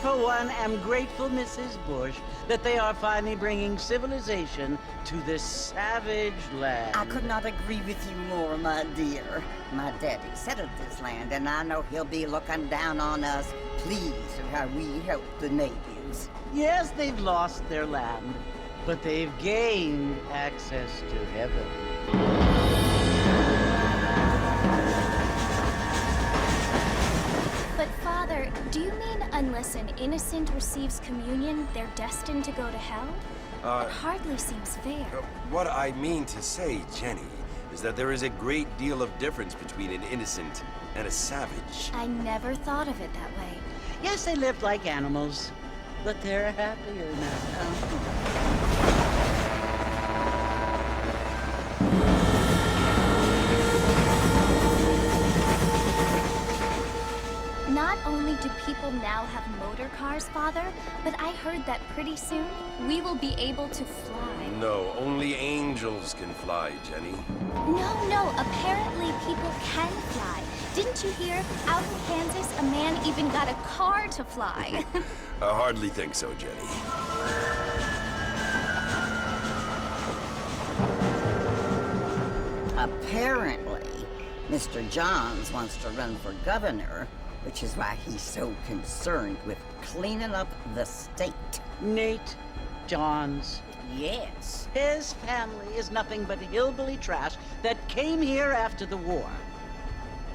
for one, am grateful, Mrs. Bush, that they are finally bringing civilization to this savage land. I could not agree with you more, my dear. My daddy settled this land, and I know he'll be looking down on us, pleased at how we help the natives. Yes, they've lost their land, but they've gained access to heaven. But Father, do you mean unless an innocent receives communion, they're destined to go to hell? It hardly seems fair. What I mean to say, Jenny, is that there is a great deal of difference between an innocent and a savage. I never thought of it that way. Yes, they lived like animals, but they're happier now. Not only do people now have motor cars, Father, but I heard that pretty soon we will be able to fly. No, only angels can fly, Jenny. No, apparently people can fly. Didn't you hear? Out in Kansas, a man even got a car to fly. I hardly think so, Jenny. Apparently, Mr. Johns wants to run for governor, which is why he's so concerned with cleaning up the state. Nate Johns. Yes. His family is nothing but hillbilly trash that came here after the war.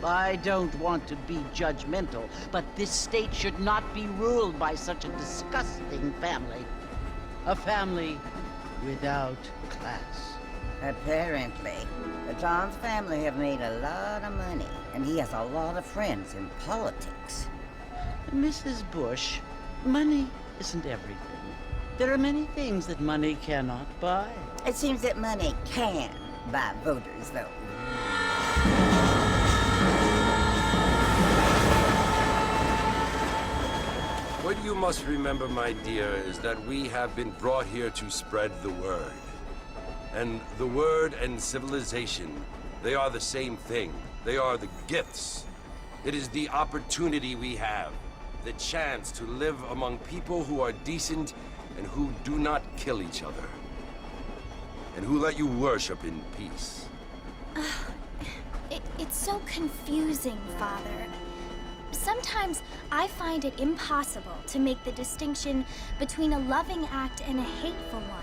I don't want to be judgmental, but this state should not be ruled by such a disgusting family. A family without class. Apparently, the Johns family have made a lot of money, and he has a lot of friends in politics. Mrs. Bush, money isn't everything. There are many things that money cannot buy. It seems that money can buy voters, though. What you must remember, my dear, is that we have been brought here to spread the word. And the word and civilization, they are the same thing. They are the gifts. It is the opportunity we have, the chance to live among people who are decent and who do not kill each other, and who let you worship in peace. It's so confusing, Father. Sometimes I find it impossible to make the distinction between a loving act and a hateful one.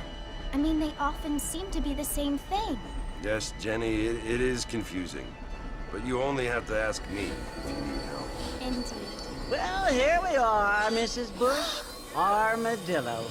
I mean, they often seem to be the same thing. Yes, Jenny, it is confusing. But you only have to ask me if you need help. Indeed. Well, here we are, Mrs. Bush. Armadillo.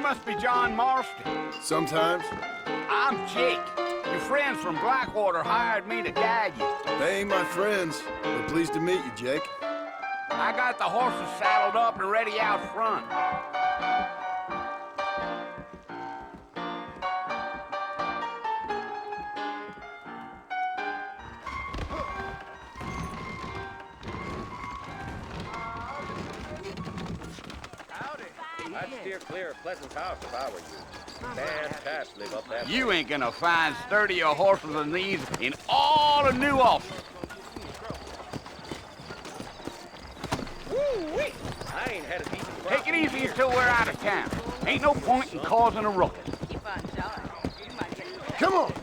Must be John Marston. Sometimes. I'm Jake. Your friends from Blackwater hired me to guide you. They ain't my friends, but pleased to meet you, Jake. I got the horses saddled up and ready out front. I'd steer clear of Pleasant's house if I were you. Bad pass live up that You ain't gonna find sturdier horses than these in all of New Ulster. Woo-wee! I ain't had a decent crop. Take it easy until we're out of town. Ain't no point in causing a ruckus. Come on!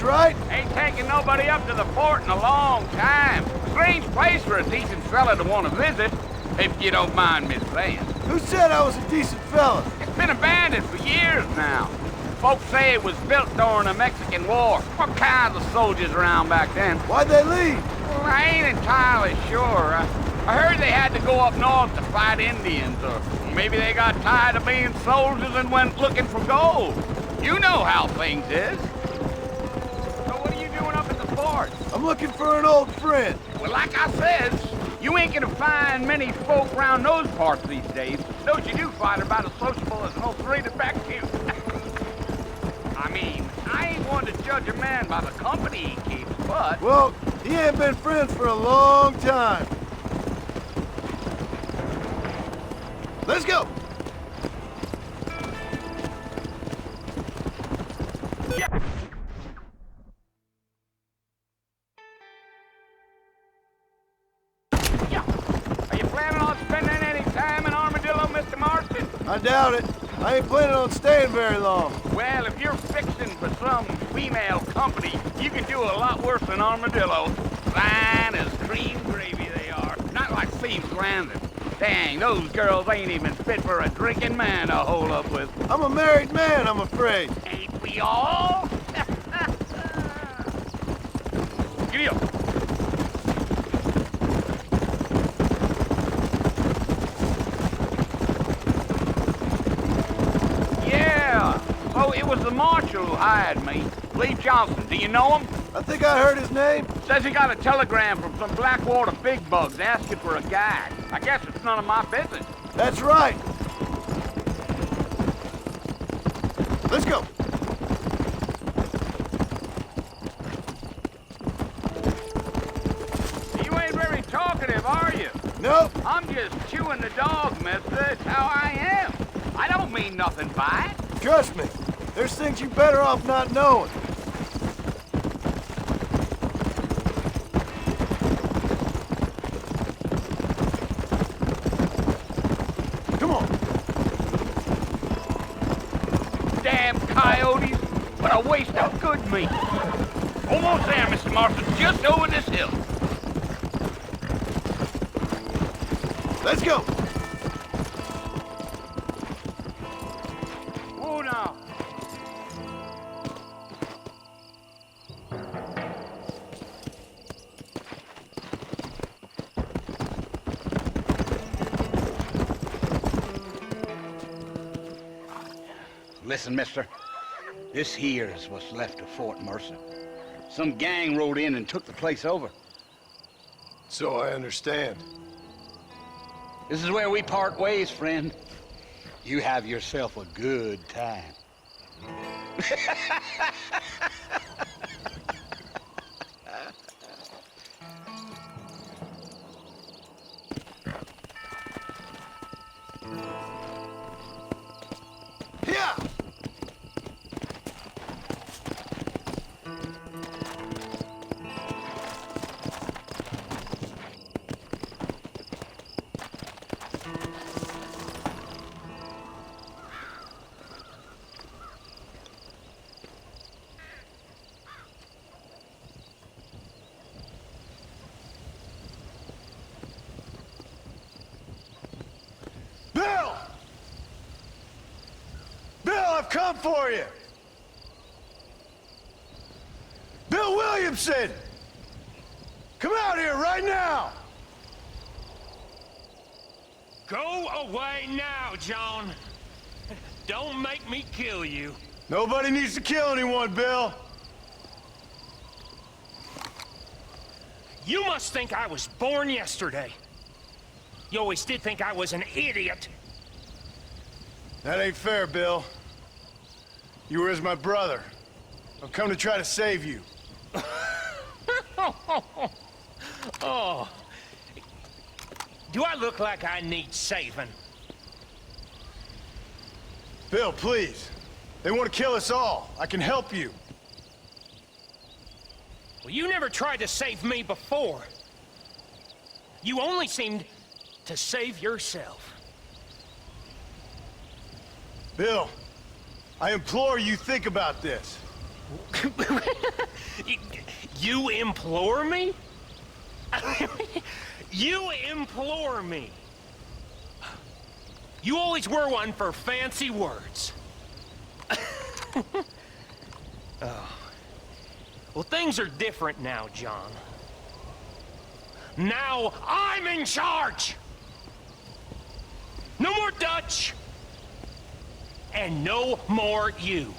That's right. Ain't taken nobody up to the fort in a long time. Strange place for a decent fella to want to visit, if you don't mind me saying. Who said I was a decent fella? It's been abandoned for years now. Folks say it was built during the Mexican War. What kinds of soldiers around back then? Why'd they leave? Well, I ain't entirely sure. I heard they had to go up north to fight Indians, or maybe they got tired of being soldiers and went looking for gold. You know how things is. So what are you doing up at the fort? I'm looking for an old friend. Well, like I said, you ain't gonna find many folk around those parts these days. Those you do find are about as sociable as an old three-to back you. I mean, I ain't one to judge a man by the company he keeps, but... Well, he ain't been friends for a long time. Let's go! Are you planning on spending any time in Armadillo, Mr. Marston? I doubt it. I ain't planning on staying very long. Well, if you're fixing for some female company, you can do a lot worse than Armadillo. Fine as cream gravy they are. Not like Thieves Landing. Dang, those girls ain't even fit for a drinking man to hole up with. I'm a married man, I'm afraid. Ain't we all? Giddy up. Yeah, so it was the marshal who hired me. Lee Johnson, do you know him? I think I heard his name. Says he got a telegram from some Blackwater big bugs asking for a guide. I guess it's none of my business. That's right. Let's go. You ain't very talkative, are you? Nope. I'm just chewing the dog, mister. It's how I am. I don't mean nothing by it. Trust me. There's things you're better off not knowing. Come on. Damn coyotes. What a waste of good meat. Almost there, Mr. Marston. Just over this hill. Let's go. Whoa now. Listen, mister. This here is what's left of Fort Mercer. Some gang rode in and took the place over. So I understand. This is where we part ways, friend. You have yourself a good time. Yeah. Bill! Bill, I've come for you! Bill Williamson! Come out here right now! Go away now, John. Don't make me kill you. Nobody needs to kill anyone, Bill. You must think I was born yesterday. You always did think I was an idiot. That ain't fair, Bill. You were as my brother. I've come to try to save you. Oh. Do I look like I need saving? Bill, please. They want to kill us all. I can help you. Well, you never tried to save me before. You only seemed to save yourself. Bill, I implore you think about this. You implore me? You implore me. You always were one for fancy words. Oh. Well, things are different now, John. Now I'm in charge! No more Dutch! And no more you.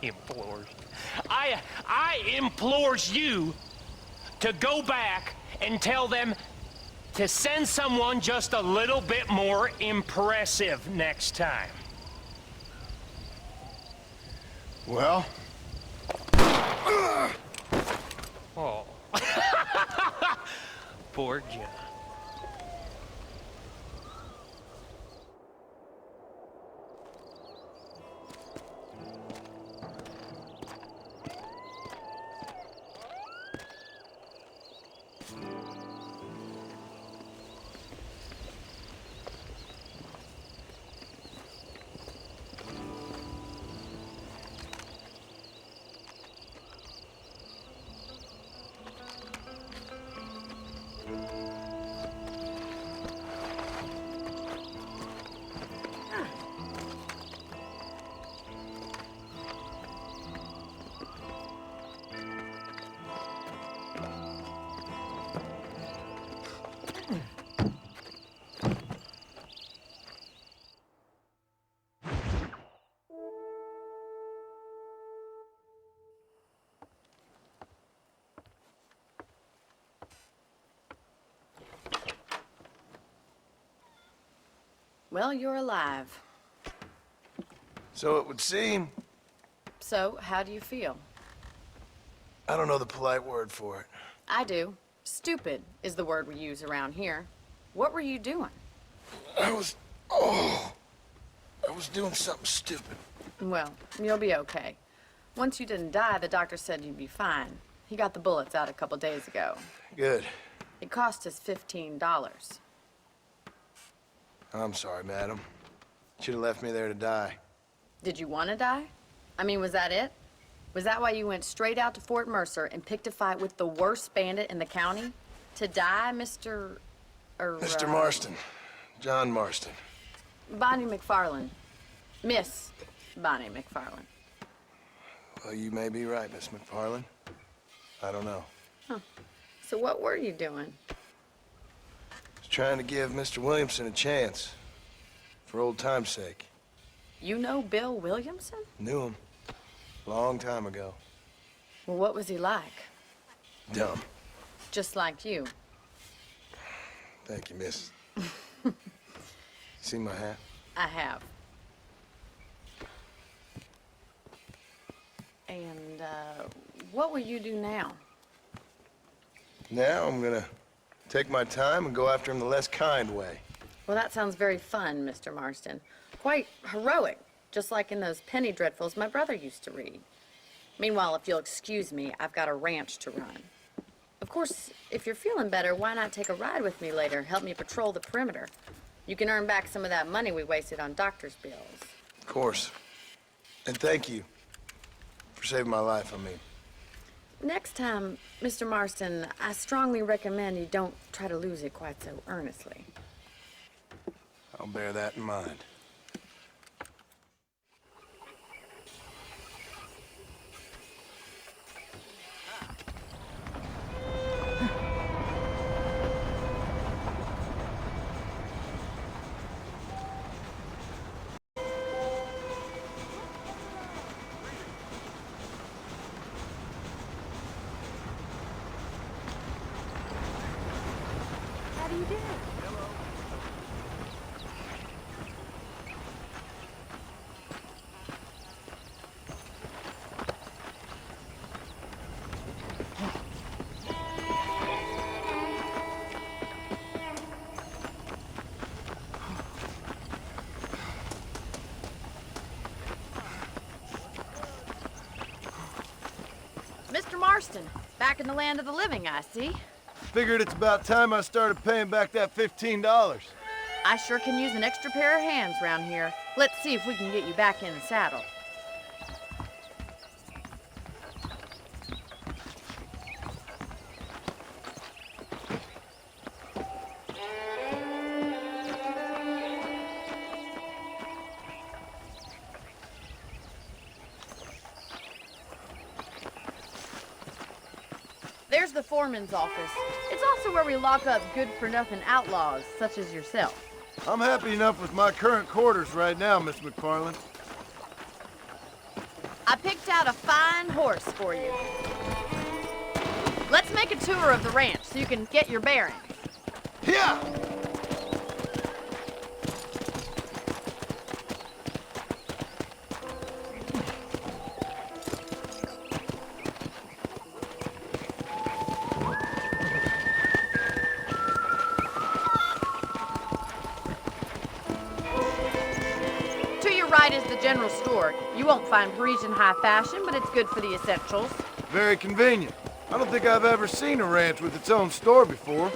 Implores. I implores you to go back and tell them to send someone just a little bit more impressive next time. Well? Oh. Poor John. Well, you're alive. So it would seem. So, how do you feel? I don't know the polite word for it. I do. Stupid is the word we use around here. What were you doing? I was doing something stupid. Well, you'll be okay. Once you didn't die, the doctor said you'd be fine. He got the bullets out a couple days ago. Good. It cost us $15. I'm sorry, madam. Should have left me there to die. Did you want to die? I mean, was that it? Was that why you went straight out to Fort Mercer and picked a fight with the worst bandit in the county? To die, Mr. Mr. Marston. John Marston. Bonnie McFarland. Miss Bonnie McFarland. Well, you may be right, Miss McFarland. I don't know. Huh. So what were you doing? Trying to give Mr. Williamson a chance. For old time's sake. You know Bill Williamson? Knew him. Long time ago. Well, what was he like? Dumb. Just like you. Thank you, miss. See my hat? I have. And, what will you do now? Now I'm gonna take my time and go after him the less kind way. Well, that sounds very fun, Mr. Marston. Quite heroic, just like in those penny dreadfuls my brother used to read. Meanwhile, if you'll excuse me, I've got a ranch to run. Of course, if you're feeling better, why not take a ride with me later? Help me patrol the perimeter. You can earn back some of that money we wasted on doctor's bills. Of course. And thank you for saving my life, I mean. Next time, Mr. Marston, I strongly recommend you don't try to lose it quite so earnestly. I'll bear that in mind. Mr. Marston, back in the land of the living, I see. Figured it's about time I started paying back that $15. I sure can use an extra pair of hands around here. Let's see if we can get you back in the saddle. There's the foreman's office. It's also where we lock up good-for-nothing outlaws, such as yourself. I'm happy enough with my current quarters right now, Miss McFarland. I picked out a fine horse for you. Let's make a tour of the ranch so you can get your bearings. Yeah! Right is the general store. You won't find Parisian high fashion, but it's good for the essentials. Very convenient. I don't think I've ever seen a ranch with its own store before.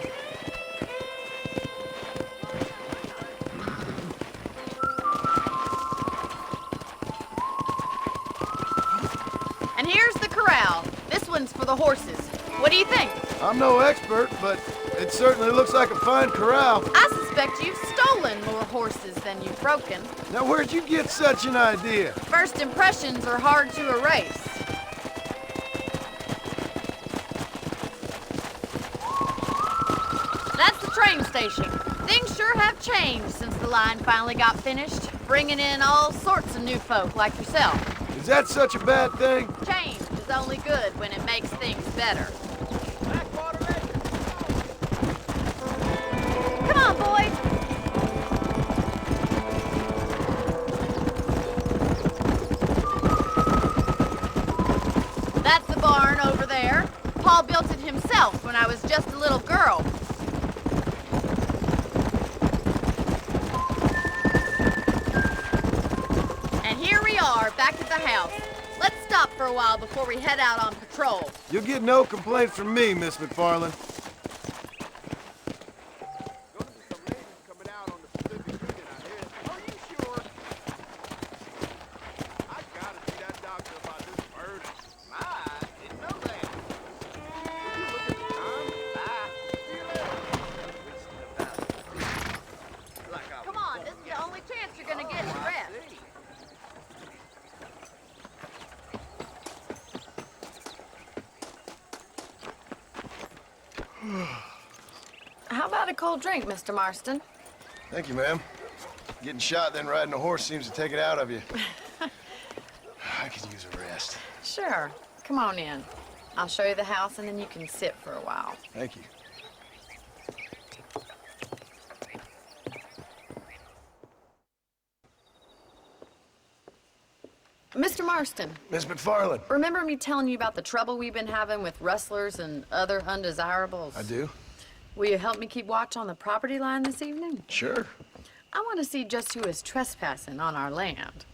And here's the corral. This one's for the horses. What do you think? I'm no expert, but it certainly looks like a fine corral. I suspect you've stolen more horses than you've broken. Now, where'd you get such an idea? First impressions are hard to erase. That's the train station. Things sure have changed since the line finally got finished, bringing in all sorts of new folk like yourself. Is that such a bad thing? Change is only good when it makes things better. Come on, boys. That's the barn over there. Paul built it himself when I was just a little girl. And here we are, back at the house. Let's stop for a while before we head out on patrol. You'll get no complaints from me, Miss McFarland. How about a cold drink, Mr. Marston? Thank you, ma'am. Getting shot, then riding a horse seems to take it out of you. I could use a rest. Sure. Come on in. I'll show you the house, and then you can sit for a while. Thank you. Mr. Marston. Miss McFarland. Remember me telling you about the trouble we've been having with rustlers and other undesirables? I do. Will you help me keep watch on the property line this evening? Sure. I want to see just who is trespassing on our land.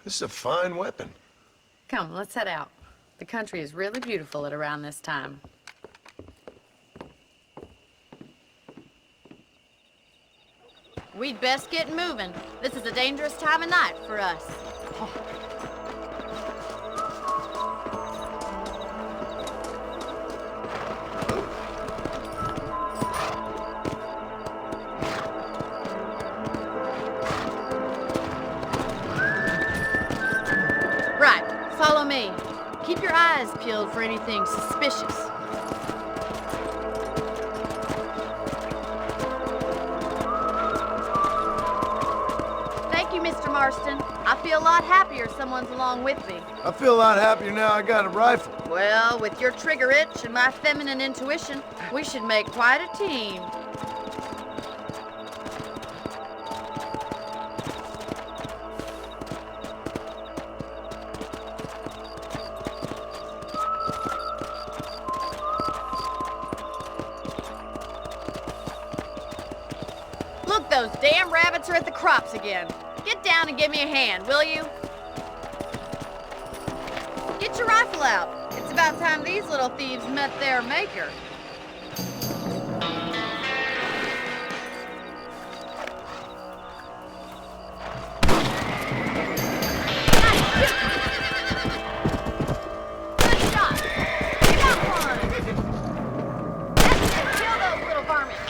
This is a fine weapon. Come, let's head out. The country is really beautiful at around this time. We'd best get moving. This is a dangerous time of night for us. Right, follow me. Keep your eyes peeled for anything suspicious. Mr. Marston, I feel a lot happier someone's along with me. I feel a lot happier now I got a rifle. Well, with your trigger itch and my feminine intuition, we should make quite a team. Look, those damn rabbits are at the crops again. Get down and give me a hand, will you? Get your rifle out. It's about time these little thieves met their maker. Good shot. You got one. That's it. Kill those little varmints.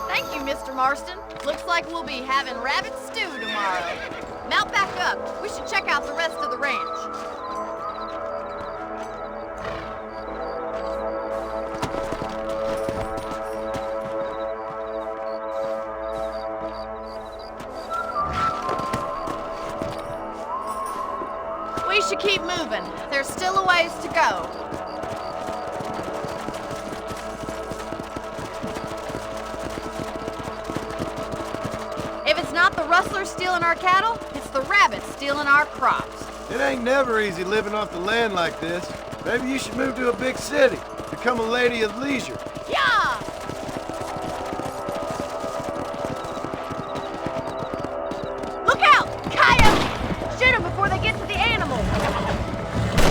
Thank you, Mr. Marston. Looks like we'll be having rabbit stew tomorrow. Mount back up. We should check out the rest of the ranch. We should keep moving. There's still a ways to go. If it's not the rustlers stealing our cattle, it's the rabbits stealing our crops. It ain't never easy living off the land like this. Maybe you should move to a big city. Become a lady of leisure. Yeah! Look out! Coyotes! Shoot them before they get to the animals.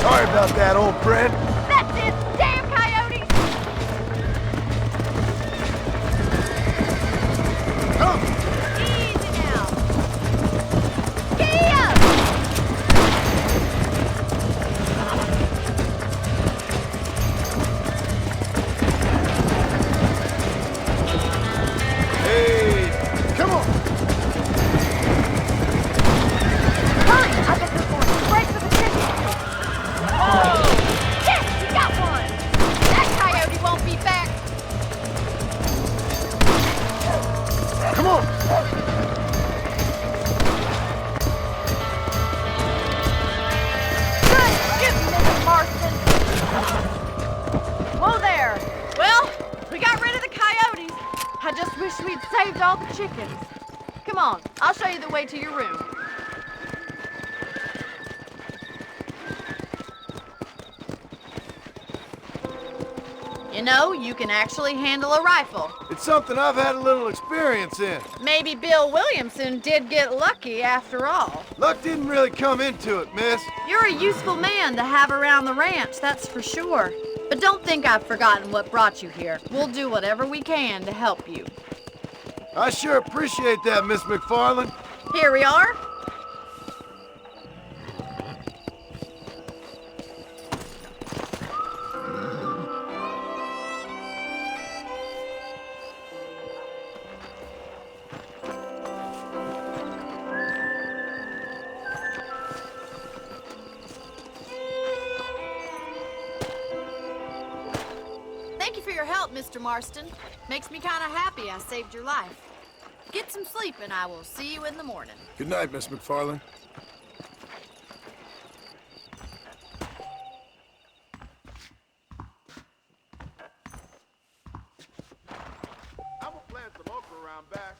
Sorry about that, old friend. That's it! Damn coyotes! Come! Easy now. Giddy up! Hey, come on! Hurry! I bet they're going straight for the chicken. Whoa! Yes, we got one! That coyote won't be back. Come on! Good shooting, Mrs. Marston. Whoa there. Well, we got rid of the coyotes. I just wish we'd saved all the chickens. Come on, I'll show you the way to your room. You know, you can actually handle a rifle. It's something I've had a little experience in. Maybe Bill Williamson did get lucky after all. Luck didn't really come into it, miss. You're a useful man to have around the ranch, that's for sure. But don't think I've forgotten what brought you here. We'll do whatever we can to help you. I sure appreciate that, Miss McFarland. Here we are. Thank you for your help, Mr. Marston. Makes me kind of happy I saved your life. Get some sleep and I will see you in the morning. Good night, Miss McFarland. I'm gonna plant some okra around back.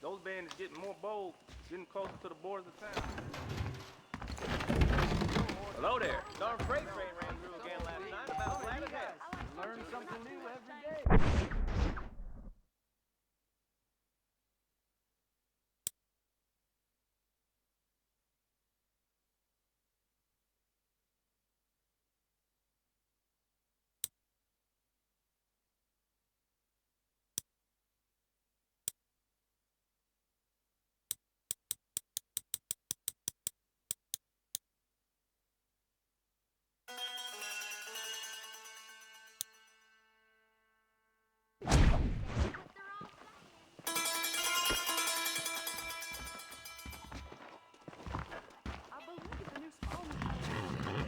Those bandits getting more bold, getting closer to the borders of town. Hello there. Darn freight train ran through again last night about flat ahead. Learn something new every day.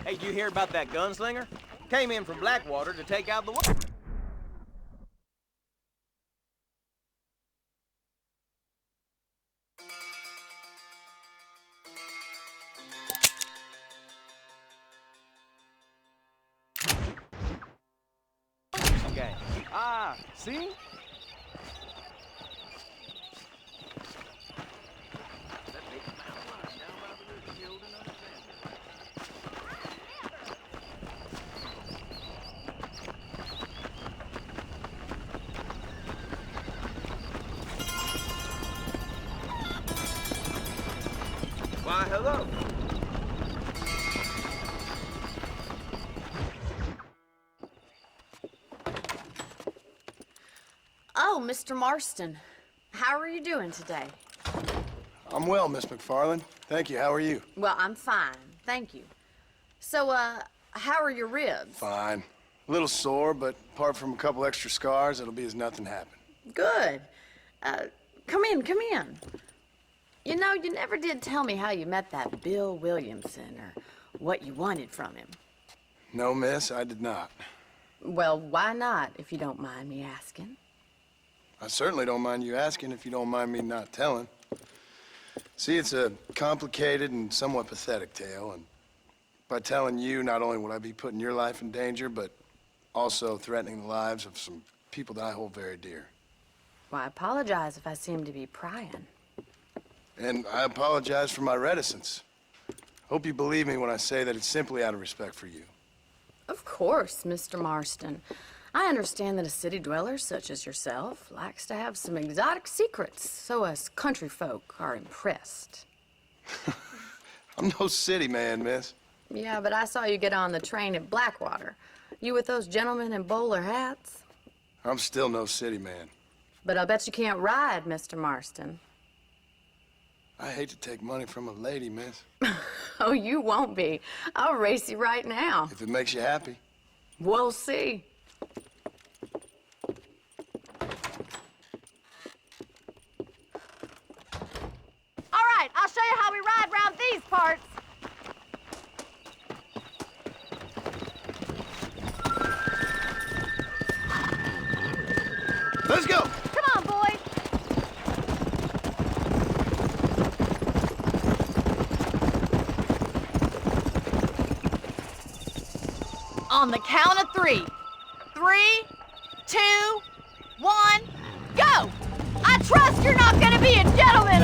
Hey, did you hear about that gunslinger? Came in from Blackwater to take out the war. Gang. Ah, see? Hello. Oh, Mr. Marston. How are you doing today? I'm well, Miss McFarland. Thank you. How are you? Well, I'm fine. Thank you. So, how are your ribs? Fine. A little sore, but apart from a couple extra scars, it'll be as nothing happened. Good. Come in, come in. You know, you never did tell me how you met that Bill Williamson or what you wanted from him. No, miss, I did not. Well, why not, if you don't mind me asking? I certainly don't mind you asking if you don't mind me not telling. See, it's a complicated and somewhat pathetic tale, and by telling you, not only would I be putting your life in danger, but also threatening the lives of some people that I hold very dear. Well, I apologize if I seem to be prying. And I apologize for my reticence. Hope you believe me when I say that it's simply out of respect for you. Of course, Mr. Marston. I understand that a city dweller such as yourself likes to have some exotic secrets, so us country folk are impressed. I'm no city man, miss. Yeah, but I saw you get on the train at Blackwater. You with those gentlemen in bowler hats? I'm still no city man. But I'll bet you can't ride, Mr. Marston. I hate to take money from a lady, miss. Oh, you won't be. I'll race you right now. If it makes you happy. We'll see. All right, I'll show you how we ride around these parts. Let's go! Come on, boys. On the count of 3. 3, 2, 1, go! I trust you're not gonna be a gentleman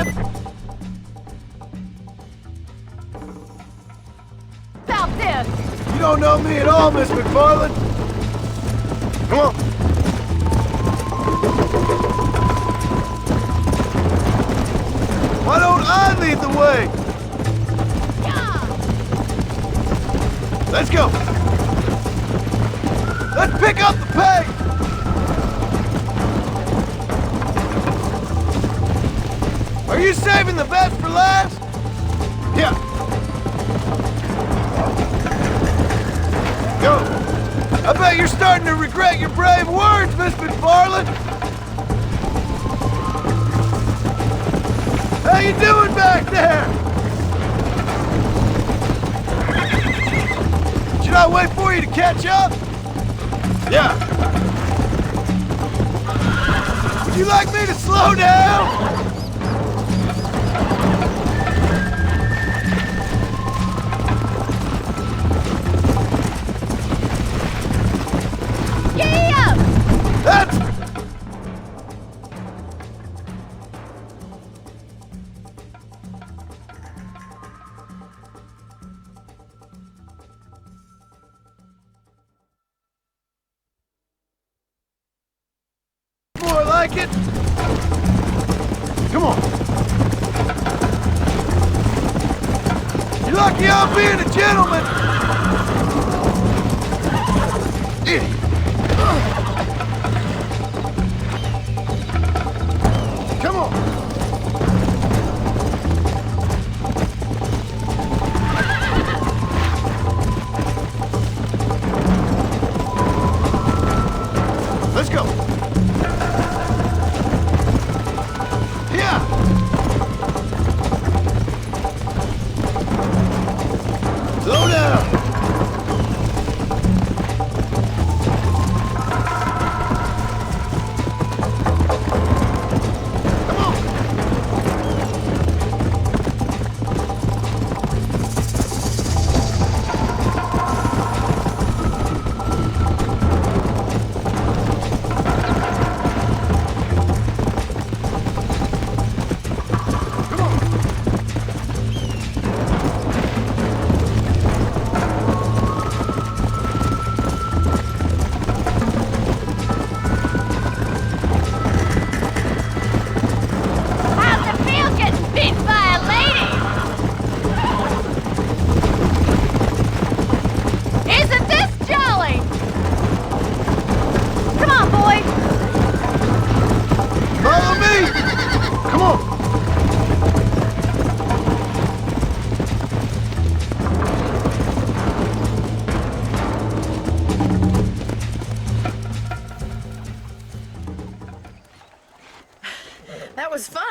about this. You don't know me at all, Miss McFarland. Come on. Why don't I lead the way? Yeah. Let's go. Let's pick up the pace. Are you saving the best for last? Yeah. Go. I bet you're starting to regret your brave words, Miss McFarland. How you doing back there? Should I wait for you to catch up? Yeah. Would you like me to slow down? Yeah! That's... more like it. Come on. You're lucky I'm being a gentleman. Yeah. Come on. Let's go. Yeah. Slow down.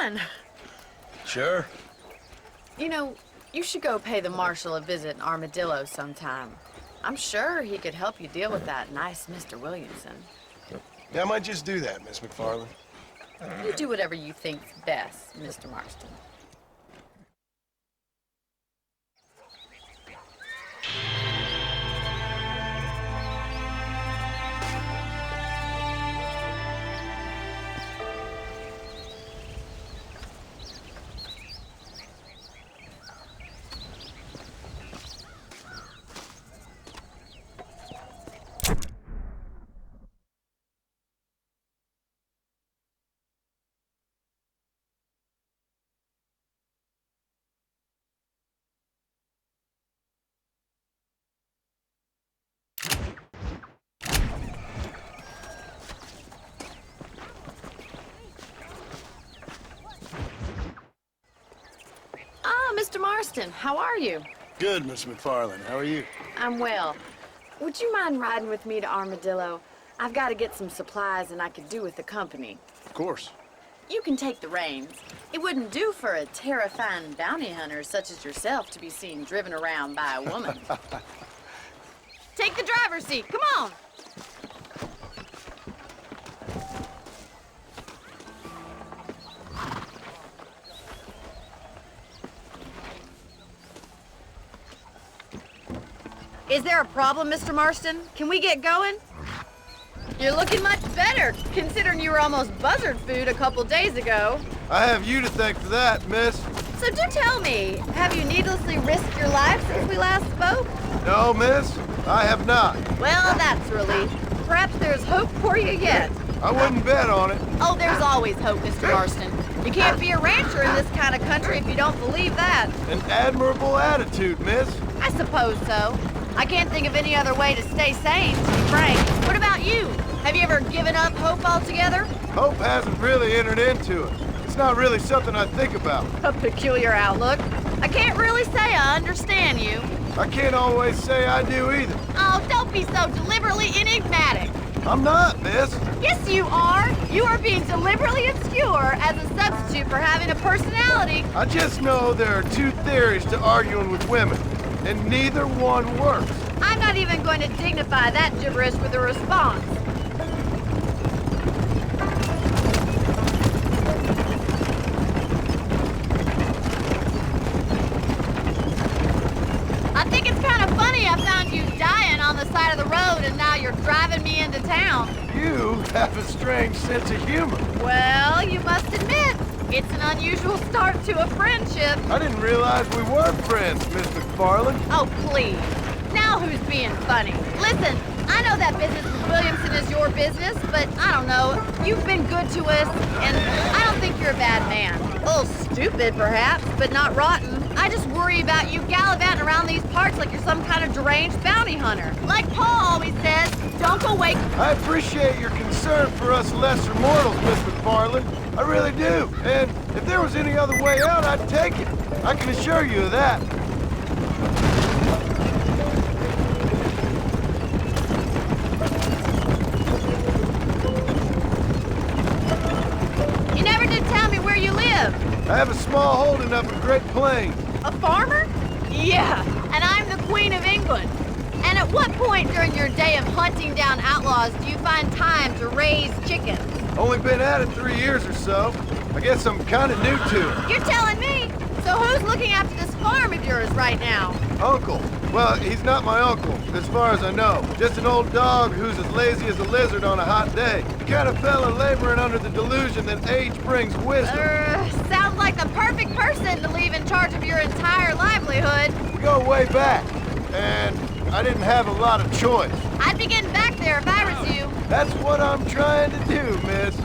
fun. Sure. You know, you should go pay the marshal a visit in Armadillo sometime. I'm sure he could help you deal with that nice Mr. Williamson. Yeah, I might just do that, Miss McFarland. You do whatever you think's best, Mr. Marston. Mr. Marston, how are you? Good, Miss McFarland. How are you? I'm well. Would you mind riding with me to Armadillo? I've got to get some supplies and I could do with the company. Of course. You can take the reins. It wouldn't do for a terrifying bounty hunter such as yourself to be seen driven around by a woman. Take the driver's seat. Come on. Is there a problem, Mr. Marston? Can we get going? You're looking much better, considering you were almost buzzard food a couple days ago. I have you to thank for that, miss. So do tell me, have you needlessly risked your life since we last spoke? No, miss, I have not. Well, that's a relief. Perhaps there's hope for you yet. I wouldn't bet on it. Oh, there's always hope, Mr. Marston. You can't be a rancher in this kind of country if you don't believe that. An admirable attitude, miss. I suppose so. I can't think of any other way to stay sane, to be frank. What about you? Have you ever given up hope altogether? Hope hasn't really entered into it. It's not really something I think about. A peculiar outlook. I can't really say I understand you. I can't always say I do either. Oh, don't be so deliberately enigmatic. I'm not, miss. Yes, you are. You are being deliberately obscure as a substitute for having a personality. I just know there are two theories to arguing with women, and neither one works. I'm not even going to dignify that gibberish with a response. I think it's kind of funny I found you dying on the side of the road and now you're driving me into town. You have a strange sense of humor. Well, you must admit, it's an unusual start to a friendship. I didn't realize we were friends, Miss McFarland. Oh, please. Now who's being funny? Listen, I know that business with Williamson is your business, but I don't know. You've been good to us, and I don't think you're a bad man. A little stupid, perhaps, but not rotten. I just worry about you gallivanting around these parts like you're some kind of deranged bounty hunter. Like Paul always says, don't go wake... I appreciate your concern for us lesser mortals, Miss McFarland. I really do. And if there was any other way out, I'd take it. I can assure you of that. You never did tell me where you live. I have a small holding up in Great Plains. A farmer? Yeah, and I'm the Queen of England. And at what point during your day of hunting down outlaws do you find time to raise chickens? Only been at it 3 years or so. I guess I'm kind of new to it. You're telling me? So who's looking after this farm of yours right now? Uncle. Well, he's not my uncle, as far as I know. Just an old dog who's as lazy as a lizard on a hot day. The kind of fella laboring under the delusion that age brings wisdom. Sounds like the perfect person to leave in charge of your entire livelihood. We go way back, and I didn't have a lot of choice. I'd be getting back there if I was you. That's what I'm trying to do, miss.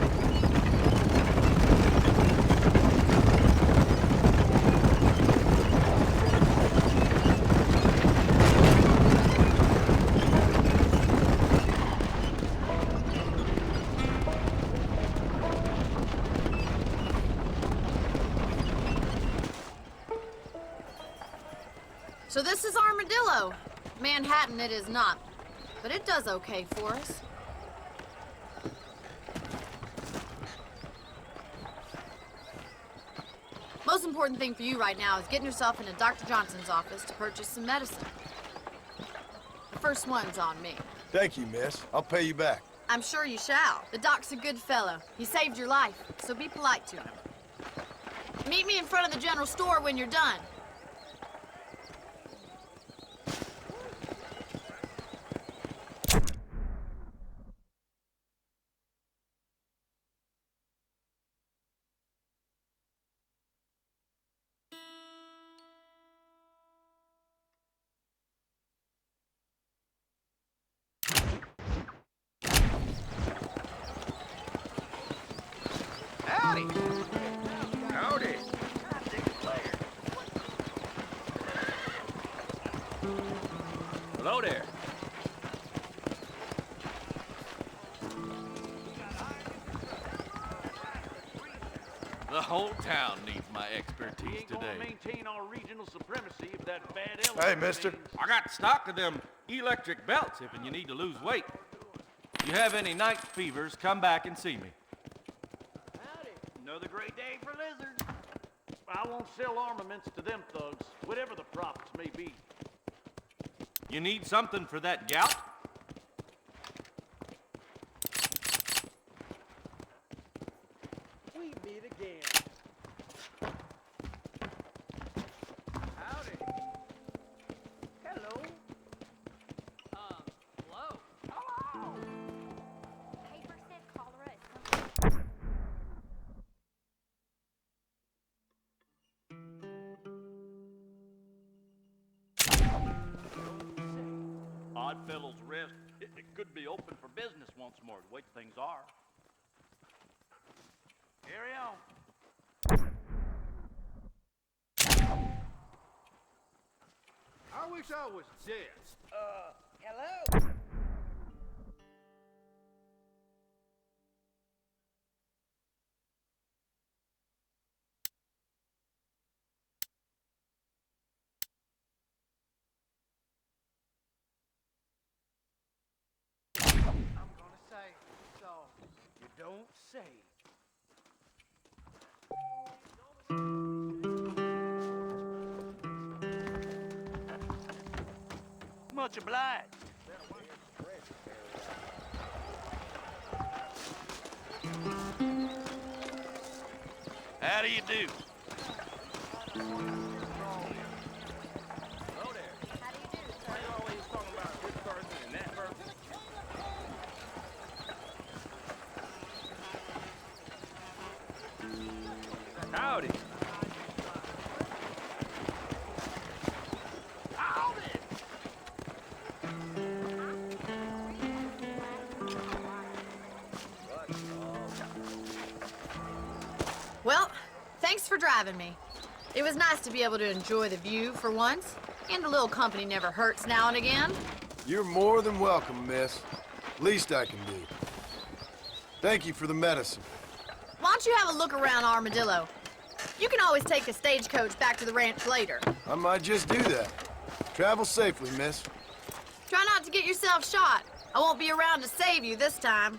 So this is Armadillo. Manhattan it is not, but it does okay for us. Most important thing for you right now is getting yourself into Dr. Johnson's office to purchase some medicine. The first one's on me. Thank you, miss. I'll pay you back. I'm sure you shall. The doc's a good fellow. He saved your life, so be polite to him. Meet me in front of the general store when you're done. Howdy. Howdy. Hello there. The whole town needs my expertise today. Maintain our regional supremacy if that bad Hey, mister. I got stock of them electric belts if you need to lose weight. If you have any night fevers, come back and see me. Howdy. Another great day for lizards. I won't sell armaments to them thugs, whatever the profits may be. You need something for that gout? We meet again. Howdy. Hello. Hello. Hello. Paper said cholera is something. Oddfellow's Rest, it could be open for business once more, the way things are. Carry on. I wish I was dead. Hello? I'm gonna say, so you don't say. Much obliged. How do you do? Hello there. How do you do, sir? Why you always talking about this person and that person? Howdy. Howdy. Well, thanks for driving me. It was nice to be able to enjoy the view for once, and a little company never hurts now and again. You're more than welcome, miss. Least I can do. Thank you for the medicine. Why don't you have a look around Armadillo? You can always take a stagecoach back to the ranch later. I might just do that. Travel safely, miss. Try not to get yourself shot. I won't be around to save you this time.